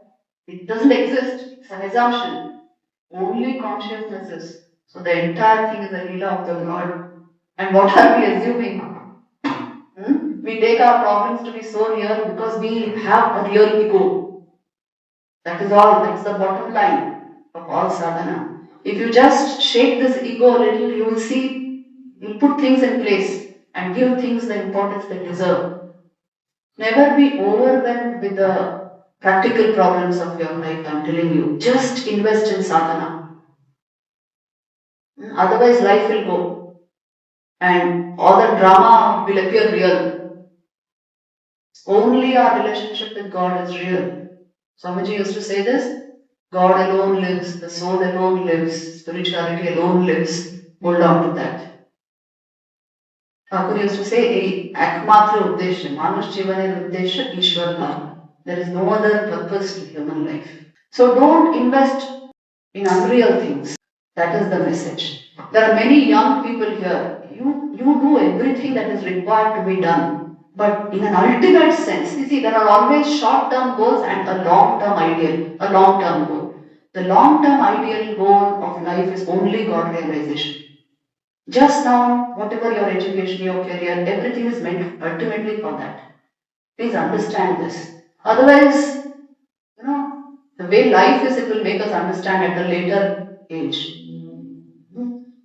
Speaker 2: it doesn't exist. It's an assumption. Only consciousness is. So the entire thing is a Leela of the Lord. And what are we assuming? We take our problems to be so real because we have a real ego. That is all. That's the bottom line of all sadhana. If you just shake this ego a little, you will see, you put things in place and give things the importance they deserve. Never be overwhelmed with the practical problems of your life, I'm telling you. Just invest in sadhana. Otherwise, life will go and all the drama will appear real. Only our relationship with God is real. Swamiji used to say this, God alone lives, the soul alone lives, spirituality alone lives. Hold on to that. Thakur used to say, Ekmatra Uddesha, Manush Jivaner Uddesha, Ishwar Bhava. There is no other purpose to human life. So don't invest in unreal things. That is the message. There are many young people here. You do everything that is required to be done. But in an ultimate sense, you see, there are always short-term goals and a long-term ideal, a long-term goal. The long-term ideal goal of life is only God realization. Just now, whatever your education, your career, everything is meant ultimately for that. Please understand this. Otherwise, the way life is, it will make us understand at a later age.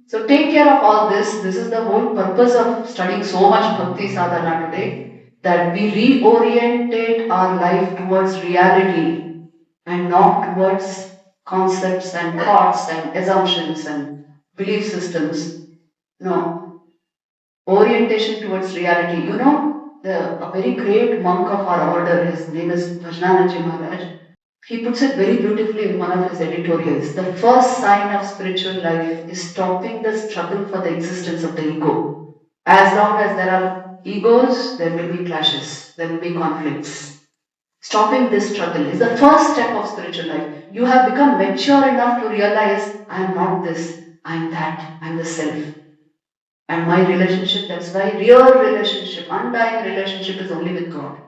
Speaker 2: So take care of all this. This is the whole purpose of studying so much Bhakti Sadhana today, that we reorientate our life towards reality and not towards concepts and thoughts and assumptions and belief systems. No, orientation towards reality. A very great monk of our order, his name is Bhajnanaji Maharaj. He puts it very beautifully in one of his editorials. The first sign of spiritual life is stopping the struggle for the existence of the ego. As long as there are egos, there will be clashes, there will be conflicts. Stopping this struggle is the first step of spiritual life. You have become mature enough to realize, I am not this, I am that, I am the self. And my relationship, that's why real relationship, undying relationship is only with God.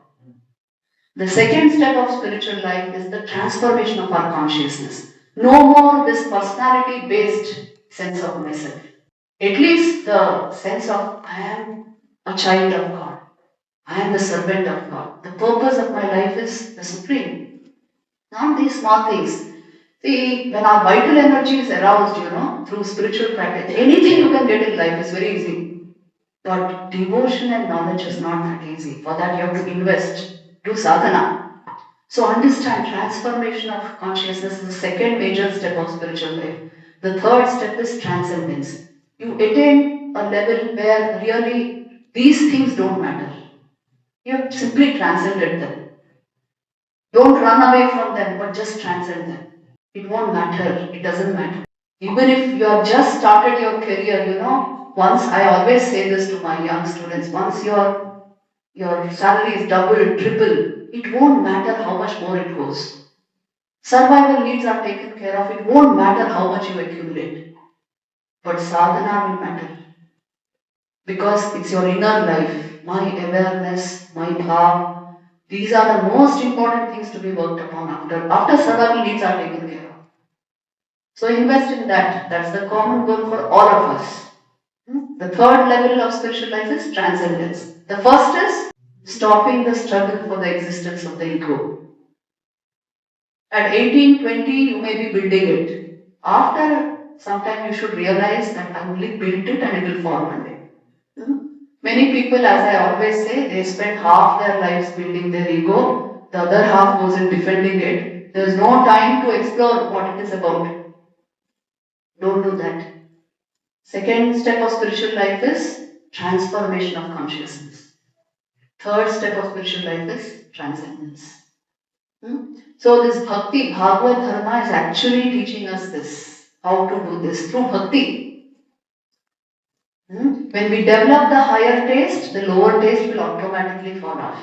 Speaker 2: The second step of spiritual life is the transformation of our consciousness. No more this personality based sense of myself. At least the sense of I am a child of God. I am the servant of God. The purpose of my life is the supreme. Not these small things. See, when our vital energy is aroused, through spiritual practice, anything you can get in life is very easy. But devotion and knowledge is not that easy. For that, you have to invest, do sadhana. So understand, transformation of consciousness is the second major step of spiritual life. The third step is transcendence. You attain a level where really these things don't matter. You have simply transcended them. Don't run away from them, but just transcend them. It won't matter. It doesn't matter. Even if you have just started your career, once I always say this to my young students, once your salary is double, triple, it won't matter how much more it goes. Survival needs are taken care of. It won't matter how much you accumulate. But sadhana will matter. Because it's your inner life, my awareness, my bhav. These are the most important things to be worked upon after survival needs are taken care of. So invest in that. That's the common goal for all of us. The third level of spiritual life is transcendence. The first is stopping the struggle for the existence of the ego. At 18, 20, you may be building it. After some time, you should realize that I only built it and it will fall one day. Many people, as I always say, they spend half their lives building their ego, the other half goes in defending it. There is no time to explore what it is about. Don't do that. Second step of spiritual life is transformation of consciousness. Third step of spiritual life is transcendence. So this bhakti, Bhagavad Dharma is actually teaching us this, how to do this through bhakti. When we develop the higher taste, the lower taste will automatically fall off.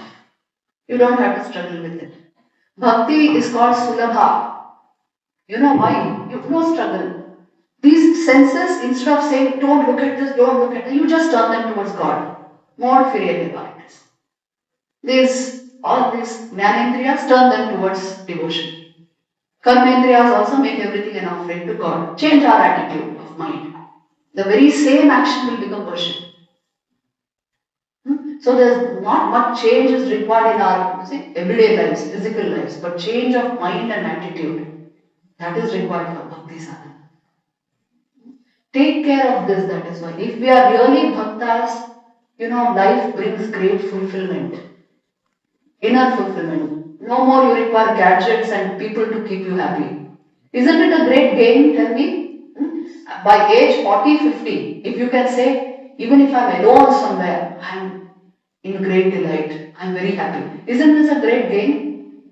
Speaker 2: You don't have to struggle with it. Bhakti is called sulabha. You know why? You have no struggle. These senses, instead of saying, don't look at this, don't look at that, you just turn them towards God. More filial piety. All these jnanendriyas, turn them towards devotion. Karmendriyas also make everything an offering to God. Change our attitude of mind. The very same action will become worship. So there's not much change is required in our everyday lives, physical lives, but change of mind and attitude, that is required for bhakti sadhana. Take care of this, that is why. If we are really bhaktas, life brings great fulfillment. Inner fulfillment. No more you require gadgets and people to keep you happy. Isn't it a great gain, tell me? By age 40, 50, if you can say, even if I'm alone somewhere, I'm in great delight, I'm very happy. Isn't this a great gain?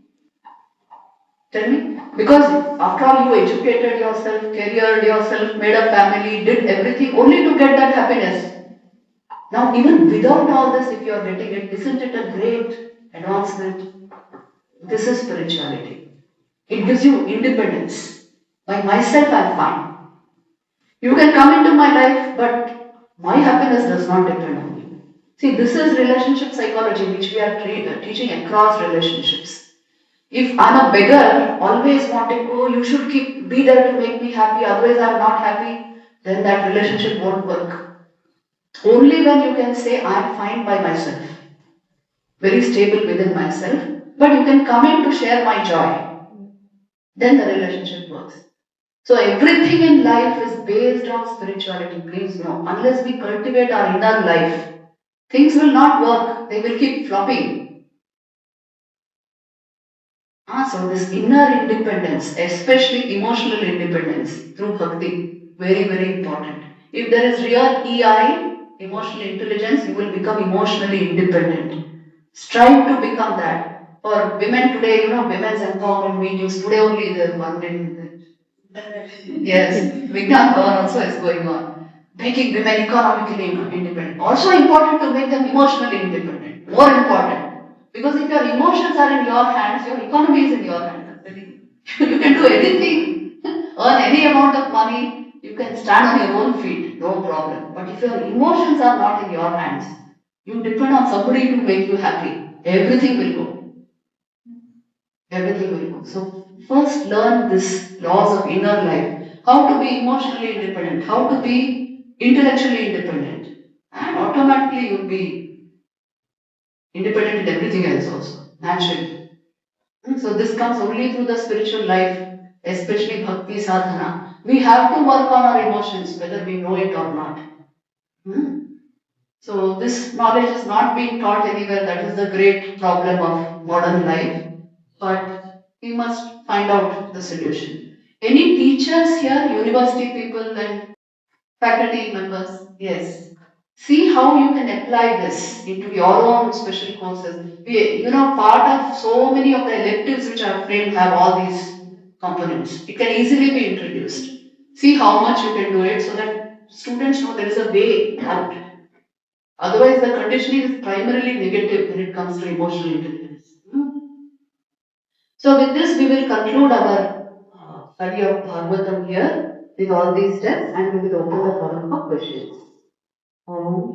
Speaker 2: Tell me. Because after all, you educated yourself, careered yourself, made a family, did everything only to get that happiness. Now, even without all this, if you are getting it, isn't it a great advancement? This is spirituality. It gives you independence. By myself, I'm fine. You can come into my life, but my happiness does not depend on you. See, this is relationship psychology, which we are teaching across relationships. If I'm a beggar, always wanting, oh, you should keep be there to make me happy, otherwise I'm not happy, then that relationship won't work. Only when you can say, I'm fine by myself, very stable within myself, but you can come in to share my joy, then the relationship works. So everything in life is based on spirituality, please know. Unless we cultivate our inner life, things will not work, they will keep flopping. So this inner independence, especially emotional independence through bhakti, very, very important. If there is real EI, emotional intelligence, you will become emotionally independent. Strive to become that. For women today, women's empowerment meetings, today only there is one in. Yes, Vignan Bhavan also is going on. Making women economically independent. Also important to make them emotionally independent. More important. Because if your emotions are in your hands, your economy is in your hands. You can do anything, earn any amount of money, you can stand on your own feet, no problem. But if your emotions are not in your hands, you depend on somebody to make you happy. Everything will go. Everything will go. So first learn this laws of inner life. How to be emotionally independent, how to be intellectually independent. And automatically you'll be independent in everything else also, naturally. So this comes only through the spiritual life, especially bhakti sadhana. We have to work on our emotions, whether we know it or not. Hmm. So this knowledge is not being taught anywhere. That is the great problem of modern life. But we must find out the solution. Any teachers here, university people and faculty members? Yes. See how you can apply this into your own special courses. Part of so many of the electives which are framed have all these components. It can easily be introduced. See how much you can do it so that students know there is a way out. Otherwise, the conditioning is primarily negative when it comes to emotional intelligence. So, with this, we will conclude our study of Bhagavatam here with all these steps and we will open the forum for questions. Om